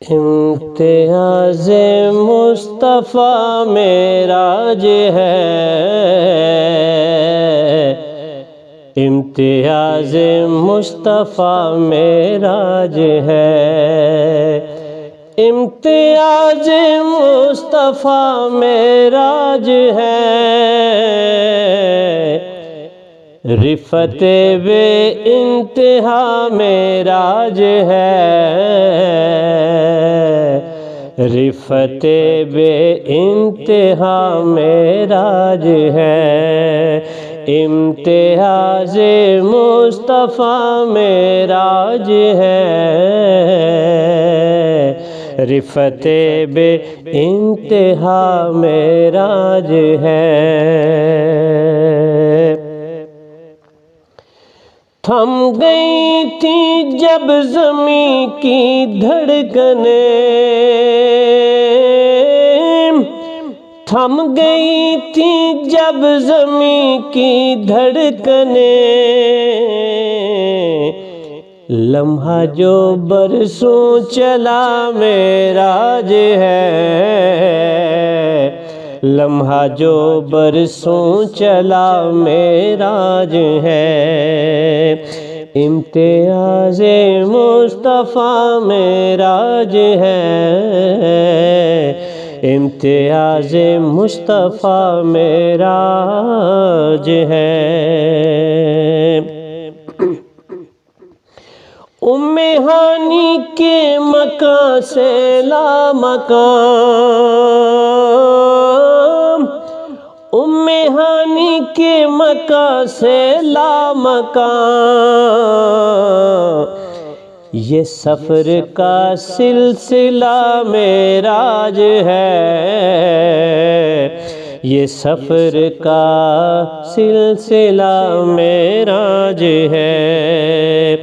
امتیاز مصطفیٰ معراج ہے، امتیاز مصطفیٰ معراج ہے، امتیاز مصطفیٰ معراج ہے، رفعت بے انتہا معراج ہے، رفعت بے انتہا معراج ہے، امتیاز مصطفیٰ معراج ہے، رفعت بے انتہا معراج ہے۔ تھم گئی تھی جب زمین کی دھڑکنیں، تھم گئی تھی جب زمین کی دھڑکنیں، لمحہ جو برسوں چلا معراج ہے، لمحہ جو برسوں چلا معراج ہے، امتیاز مصطفیٰ معراج ہے، امتیاز مصطفیٰ معراج ہے۔ ام ہانی کے مکان سے لامکان، ام ہانی کے مکان سے لامکان، یہ سفر کا سلسلہ معراج ہے، یہ سفر کا سلسلہ معراج ہے،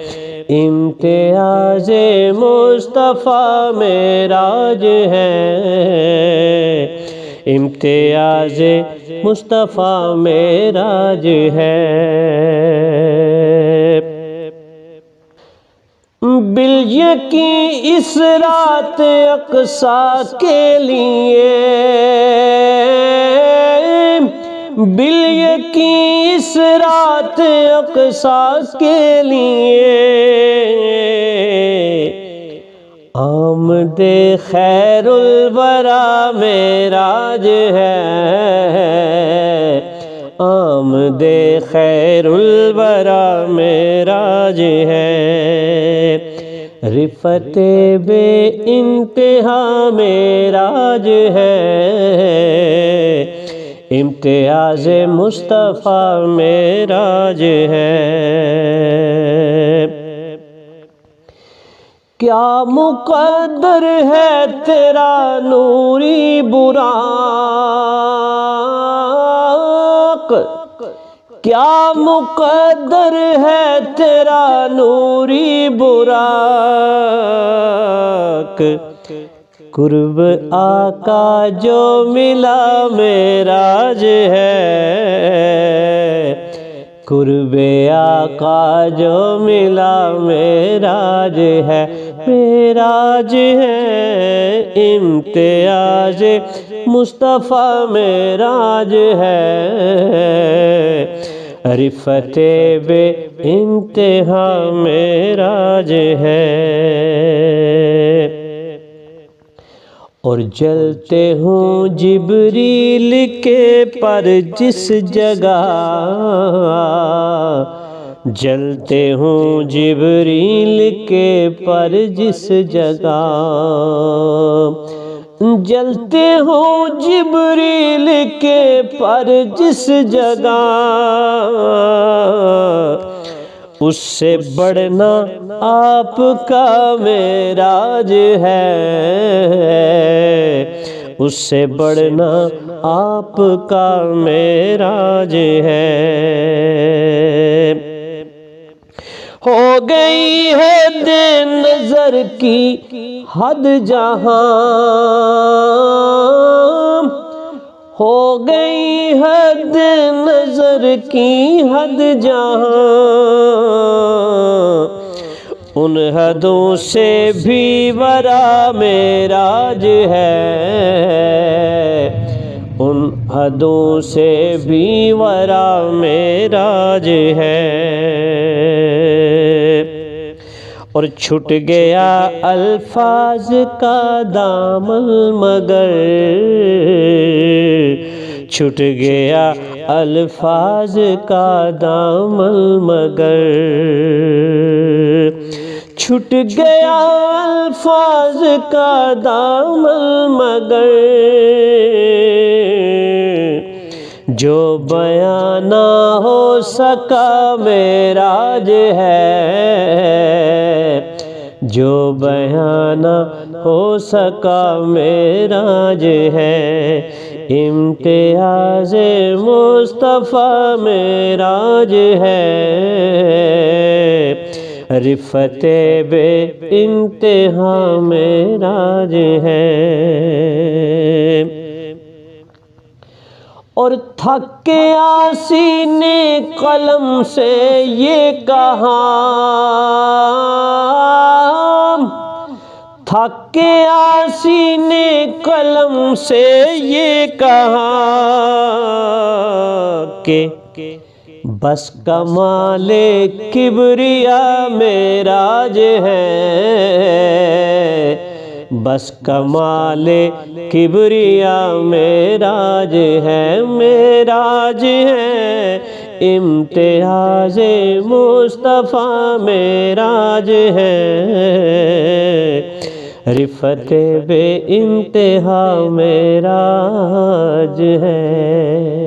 امتیاز مصطفیٰ معراج ہے، امتیاز مصطفیٰ معراج ہے۔ بالیقین اس رات اقصیٰ کے لیے، بالیقین اس رات اقصیٰ کے لیے، آمد خیر الورا معراج ہے، آمد خیر الورا معراج ہے، رفعت بے انتہا معراج ہے، امتیاز مصطفیٰ معراج ہے۔ کیا مقدر ہے تیرا نوری براق، کیا مقدر ہے تیرا نوری براق، قرب آقا جو ملا معراج ہے، قرب آقا جو ملا معراج ہے، معراج ہے، امتیاز مصطفیٰ معراج ہے، رفعت بے انتہا معراج ہے۔ اور جلتے ہوں جبریل کے پر جس جگہ، جلتے ہوں جبریل کے پر جس جگہ، جلتے ہوں جبریل کے پر جس جگہ، اس سے بڑھنا آپ کا معراج ہے، اس سے بڑھنا آپ کا معراج ہے۔ ہو گئی ہے دے نظر کی حد جہاں، ہو گئی حد نظر کی حد جہاں، ان حدوں سے بھی ورا معراج ہے، ان حدوں سے بھی ورا معراج ہے۔ اور چھٹ گیا الفاظ کا دامن مگر، چھٹ گیا الفاظ کا دامن مگر، چھٹ گیا الفاظ کا دامن مگر، جو بیاں نہ ہو سکا معراج ہے، جو بیاں نہ ہو سکا معراج ہے۔ امتیاز مصطفیٰ معراج ہے، رفعت بے انتہا معراج ہے۔ اور تھک کے عاصی نے قلم سے یہ کہا، تھک کے عاصی نے قلم سے یہ کہا کہ بس کمال کبریا معراج ہے، بس کمال کبریا معراج ہے، معراج ہے۔ امتیاز مصطفیٰ معراج ہے، رفعت بے انتہا معراج ہے۔